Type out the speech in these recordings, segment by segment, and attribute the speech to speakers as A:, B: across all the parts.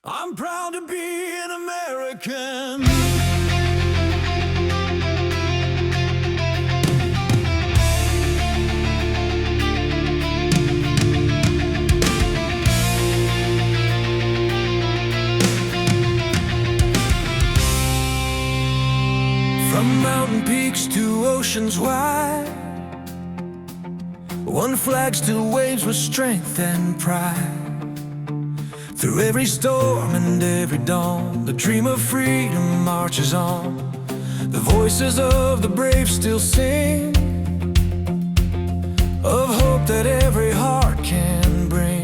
A: I'm proud to be an American. From mountain peaks to oceans wide, one flag still waves with strength and pride. Through every storm and every dawn, the dream of freedom marches on. The voices of the brave still sing, of hope that every heart can bring.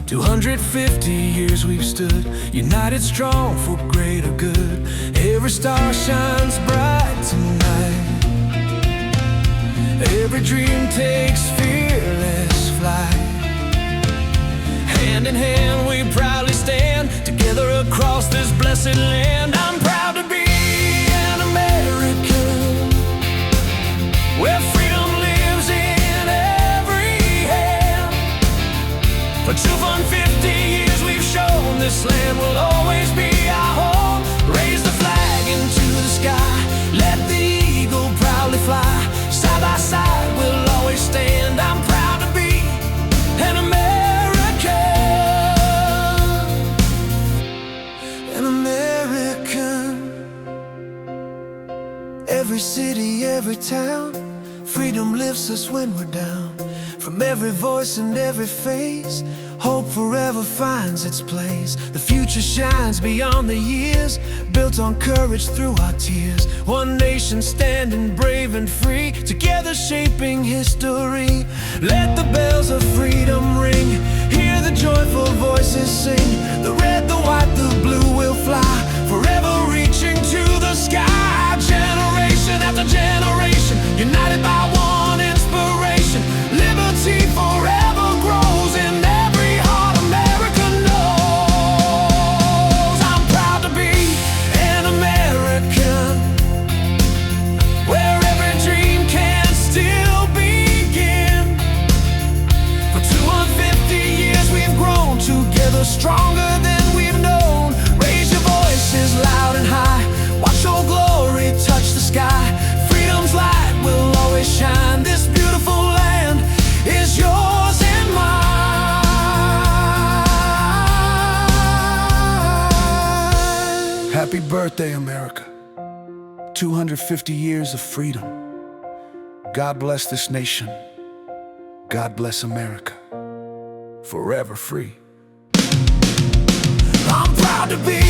A: 250 years we've stood, united strong for greater good. Every star shines bright tonight, every dream takes fearless flight. Hand in hand we proudly stand, together across this blessed land. I'm proud to be an American, where freedom lives in every hand. For 250 years we've shown this land will always be our home. Raise the flag into the sky, let the eagle proudly fly. Side by side we'll always stand. I'm proud to be an American. Every city, every town, freedom lifts us when we're down. From every voice and every face, hope forever finds its place. The future shines beyond the years, built on courage through our tears. One nation standing brave and free, together shaping history. Let the bells of freedom ring, hear the joyful voices sing. The red, the white, the blue will fly, forever reaching to the sky. Generation after generation, united by one inspiration. Liberty forever grows in every heart America knows. I'm proud to be an American, where every dream can still begin. For 250 years we've grown together, stronger than we've known. Raise your voices loud and high, watch your glory touch the sky. Freedom's light will always shine. This beautiful land is yours and mine.
B: Happy birthday, America. 250 years of freedom. God bless this nation. God bless America. Forever free.
A: I'm proud to be